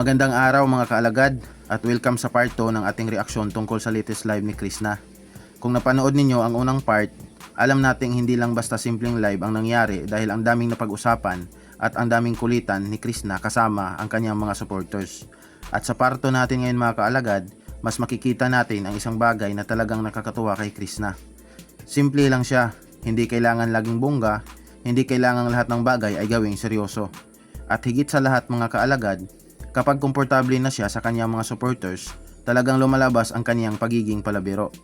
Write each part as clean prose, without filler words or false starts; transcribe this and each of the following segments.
Magandang araw mga kaalagad at welcome sa part 2 ng ating reaksyon tungkol sa latest live ni Krishna. Kung napanood ninyo ang unang part, alam nating hindi lang basta simpleng live ang nangyari dahil ang daming napag-usapan at ang daming kulitan ni Krishna kasama ang kanyang mga supporters. At sa part 2 natin ngayon mga kaalagad, mas makikita natin ang isang bagay na talagang nakakatuwa kay Krishna. Simple lang siya, hindi kailangan laging bongga, hindi kailangan lahat ng bagay ay gawing seryoso. At higit sa lahat mga kaalagad, kapag komportable na siya sa kanyang mga supporters, talagang lumalabas ang kanyang pagiging palabiro.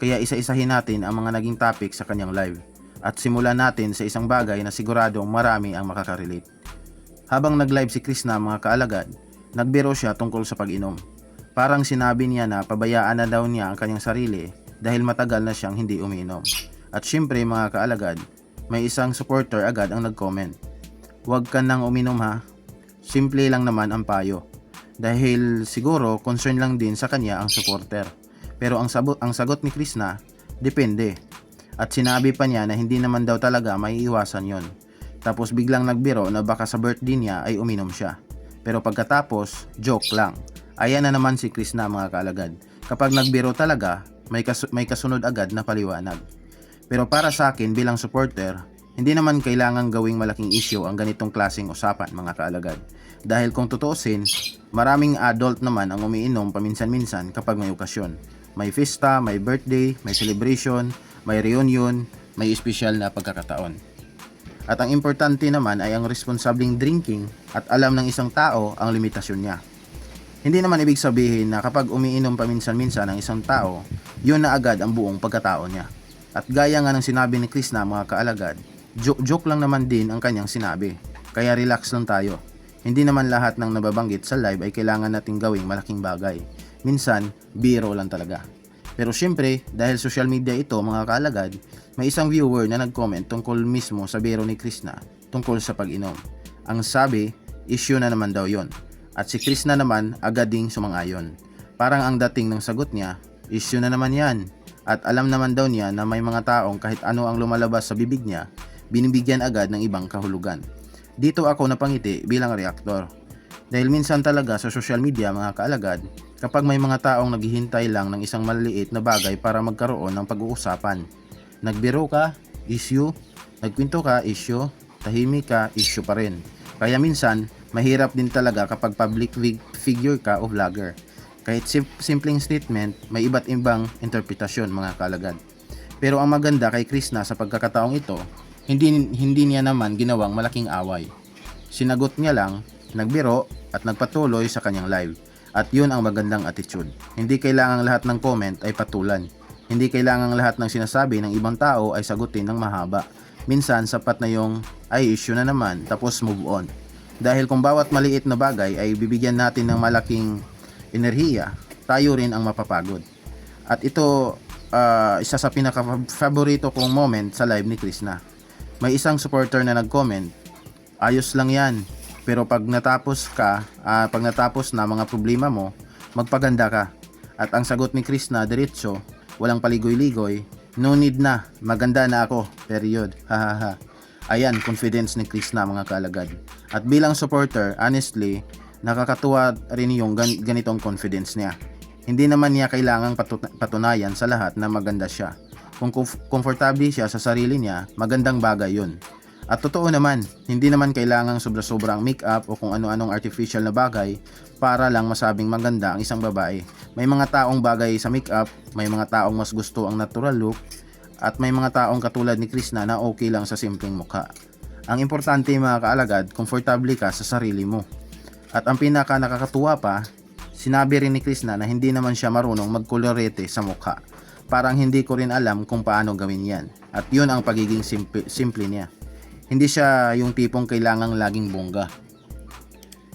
Kaya isa-isahin natin ang mga naging topic sa kanyang live. At simulan natin sa isang bagay na siguradong marami ang makakarelate. Habang nag-live si Krishna mga kaalagad, nagbiro siya tungkol sa pag-inom. Parang sinabi niya na pabayaan na daw niya ang kanyang sarili dahil matagal na siyang hindi umiinom. At syempre mga kaalagad, may isang supporter agad ang nag-comment. "Huwag ka nang uminom ha. Simple lang naman ang payo." Dahil siguro concern lang din sa kanya ang supporter. Pero ang sagot ni Krishna, depende. At sinabi pa niya na hindi naman daw talaga maiiwasan yon. Tapos biglang nagbiro na baka sa birthday niya ay uminom siya. Pero pagkatapos, joke lang. Ayan na naman si Krishna mga kaalagad. Kapag nagbiro talaga, may kasunod agad na paliwanag. Pero para sa akin bilang supporter, hindi naman kailangang gawing malaking issue ang ganitong klaseng usapan mga kaalagad. Dahil kung tutuusin, maraming adult naman ang umiinom paminsan-minsan kapag may okasyon. May fiesta, may birthday, may celebration, may reunion, may espesyal na pagkakataon. At ang importante naman ay ang responsableng drinking at alam ng isang tao ang limitasyon niya. Hindi naman ibig sabihin na kapag umiinom paminsan-minsan ang isang tao, yun na agad ang buong pagkatao niya. At gaya nga ng sinabi ni Krishna mga kaalagad, joke lang naman din ang kanyang sinabi. Kaya relax lang tayo. Hindi naman lahat ng nababanggit sa live ay kailangan nating gawing malaking bagay. Minsan, biro lang talaga. Pero syempre, dahil social media ito mga kaalagad, may isang viewer na nag-comment tungkol mismo sa biro ni Krishna tungkol sa pag-inom. Ang sabi, issue na naman daw yon. At si Krishna naman agad ding sumang-ayon. Parang ang dating ng sagot niya, issue na naman yan. At alam naman daw niya na may mga taong kahit ano ang lumalabas sa bibig niya, binibigyan agad ng ibang kahulugan. Dito ako napangiti bilang reaktor. Dahil minsan talaga sa social media mga kaalagad, kapag may mga taong naghihintay lang ng isang maliliit na bagay para magkaroon ng pag-uusapan. Nagbiro ka, issue. Nagkwento ka, issue. Tahimik ka, issue pa rin. Kaya minsan, mahirap din talaga kapag public figure ka o vlogger. Kahit simpleng statement, may iba't ibang interpretasyon mga kalagad. Pero ang maganda kay Krishna sa pagkakataong ito, hindi niya naman ginawang malaking away. Sinagot niya lang, nagbiro at nagpatuloy sa kanyang live. At yun ang magandang attitude. Hindi kailangang lahat ng comment ay patulan. Hindi kailangang lahat ng sinasabi ng ibang tao ay sagutin ng mahaba. Minsan sapat na yung ay issue na naman tapos move on. Dahil kung bawat maliit na bagay ay bibigyan natin ng malaking enerhiya, tayo rin ang mapapagod. At ito, isa sa pinaka-favorito kong moment sa live ni Krishna. May isang supporter na nag-comment, ayos lang yan, pero pag natapos na mga problema mo, magpaganda ka. At ang sagot ni Krishna, diretso, walang paligoy-ligoy, no need na, maganda na ako, period, hahaha. Ayan, confidence ni Krishna mga kaalagad. At bilang supporter, honestly, nakakatuwa rin yung ganitong confidence niya. Hindi naman niya kailangang patunayan sa lahat na maganda siya. Kung komportable siya sa sarili niya, magandang bagay yun. At totoo naman, hindi naman kailangang sobra-sobrang make-up o kung ano-anong artificial na bagay para lang masabing maganda ang isang babae. May mga taong bagay sa make-up, may mga taong mas gusto ang natural look, at may mga taong katulad ni Krishna na okay lang sa simpleng mukha. Ang importante mga kaalagad, komportable ka sa sarili mo. At ang pinaka nakakatuwa pa, sinabi rin ni Krishna na hindi naman siya marunong magkolorete sa mukha. Parang hindi ko rin alam kung paano gawin yan. At yun ang pagiging simple niya. Hindi siya yung tipong kailangang laging bongga.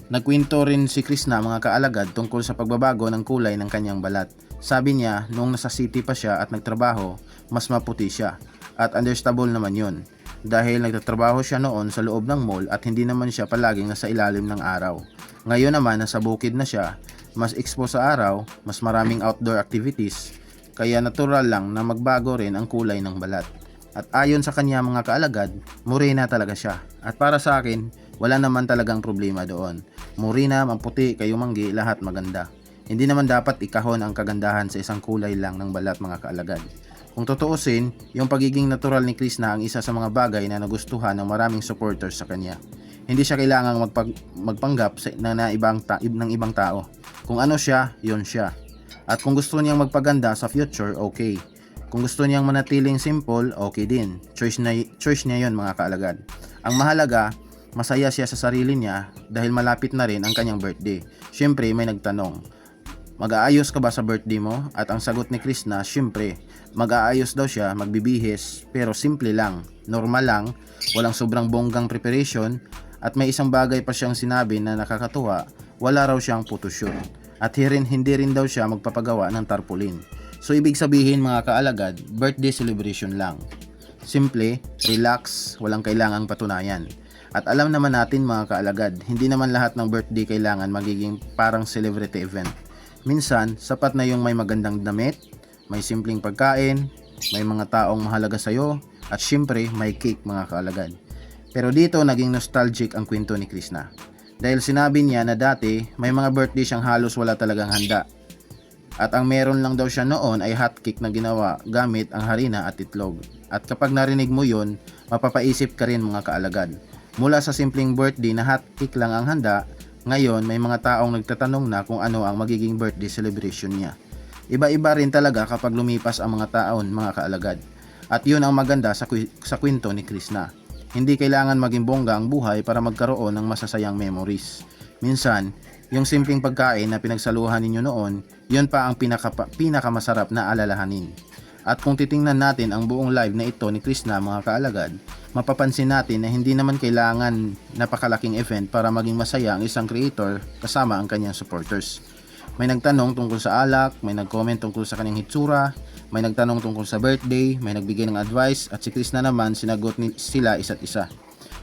Nagkwento rin si Krishna mga kaalagad tungkol sa pagbabago ng kulay ng kanyang balat. Sabi niya, nung nasa city pa siya at nagtrabaho, mas maputi siya. At understandable naman yun. Dahil nagtatrabaho siya noon sa loob ng mall at hindi naman siya palaging nasa ilalim ng araw. Ngayon naman nasa bukid na siya, mas exposed sa araw, mas maraming outdoor activities, kaya natural lang na magbago rin ang kulay ng balat. At ayon sa kanya mga kaalagad, morena talaga siya. At para sa akin, wala naman talagang problema doon. Murina, mamputi, kayumanggi, lahat maganda. Hindi naman dapat ikahon ang kagandahan sa isang kulay lang ng balat mga kaalagad. Kung tutuusin, yung pagiging natural ni Krishna ang isa sa mga bagay na nagustuhan ng maraming supporters sa kanya. Hindi siya kailangang magpanggap ng ibang tao. Kung ano siya, yun siya. At kung gusto niyang magpaganda sa future, okay. Kung gusto niyang manatiling simple, okay din. Choice niya yun mga kaalagad. Ang mahalaga, masaya siya sa sarili niya dahil malapit na rin ang kanyang birthday. Siyempre, may nagtanong, mag-aayos ka ba sa birthday mo? At ang sagot ni Krishna, siyempre, mag-aayos daw siya, magbibihis, pero simple lang, normal lang, walang sobrang bonggang preparation, at may isang bagay pa siyang sinabi na nakakatuwa, wala raw siyang photoshoot. At hindi rin daw siya magpapagawa ng tarpaulin. So ibig sabihin mga kaalagad, birthday celebration lang. Simple, relax, walang kailangang patunayan. At alam naman natin mga kaalagad, hindi naman lahat ng birthday kailangan magiging parang celebrity event. Minsan, sapat na yung may magandang damit, may simpleng pagkain, may mga taong mahalaga sa'yo, at syempre may cake mga kaalagad. Pero dito naging nostalgic ang kwento ni Krishna. Dahil sinabi niya na dati may mga birthday siyang halos wala talagang handa. At ang meron lang daw siya noon ay hotcake na ginawa gamit ang harina at itlog. At kapag narinig mo yun, mapapaisip ka rin mga kaalagad. Mula sa simpleng birthday na hotcake lang ang handa, ngayon may mga taong nagtatanong na kung ano ang magiging birthday celebration niya. Iba-iba rin talaga kapag lumipas ang mga taon mga kaalagad. At yun ang maganda sa kwento ni Krishna. Hindi kailangan maging bongga ang buhay para magkaroon ng masasayang memories. Minsan, yung simpleng pagkain na pinagsaluhan ninyo noon, yun pa ang pinakamasarap na alalahanin. At kung titingnan natin ang buong live na ito ni Krishna mga kaalagad, mapapansin natin na hindi naman kailangan napakalaking event para maging masaya ang isang creator kasama ang kanyang supporters. May nagtanong tungkol sa alak, may nag-comment tungkol sa kanyang hitsura, may nagtanong tungkol sa birthday, may nagbigay ng advice, at si Krishna naman sinagot sila isa't isa.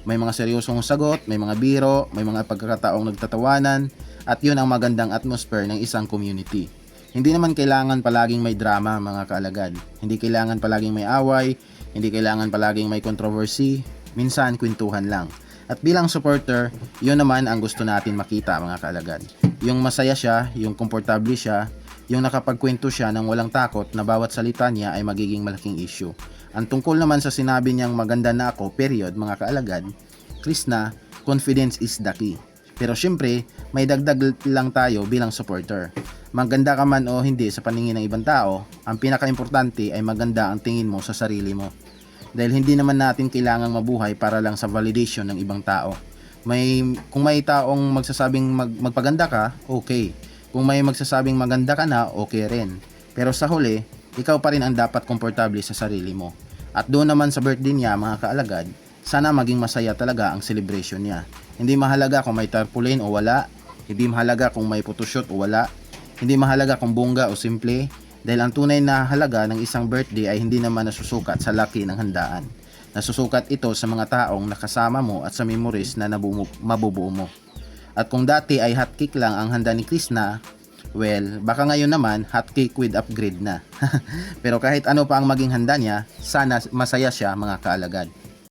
May mga seryosong sagot, may mga biro, may mga pagkakataong nagtatawanan, at yun ang magandang atmosphere ng isang community. Hindi naman kailangan palaging may drama mga kaalagad. Hindi kailangan palaging may away, hindi kailangan palaging may controversy, minsan kwentuhan lang. At bilang supporter, yun naman ang gusto natin makita mga kaalagad. Yung masaya siya, yung komportable siya, yung nakapagkwento siya ng walang takot na bawat salita niya ay magiging malaking issue. Ang tungkol naman sa sinabi niyang maganda na ako, period, mga kaalagad, Krishna, confidence is the key. Pero syempre, may dagdag lang tayo bilang supporter. Maganda ka man o hindi sa paningin ng ibang tao, ang pinaka-importante ay maganda ang tingin mo sa sarili mo. Dahil hindi naman natin kailangang mabuhay para lang sa validation ng ibang tao. Kung may taong magsasabing magpaganda ka, okay. Kung may magsasabing maganda ka na, okay rin. Pero sa huli, ikaw pa rin ang dapat komportable sa sarili mo. At doon naman sa birthday niya mga kaalagad, sana maging masaya talaga ang celebration niya. Hindi mahalaga kung may tarpaulin o wala, hindi mahalaga kung may photoshoot o wala, hindi mahalaga kung bongga o simple, dahil ang tunay na halaga ng isang birthday ay hindi naman nasusukat sa laki ng handaan. Nasusukat ito sa mga taong nakasama mo at sa memories na mabubuo mo. At kung dati ay hotcake lang ang handa ni Krishna, well, baka ngayon naman hotcake with upgrade na. Pero kahit ano pa ang maging handa niya, sana masaya siya mga kaalagad.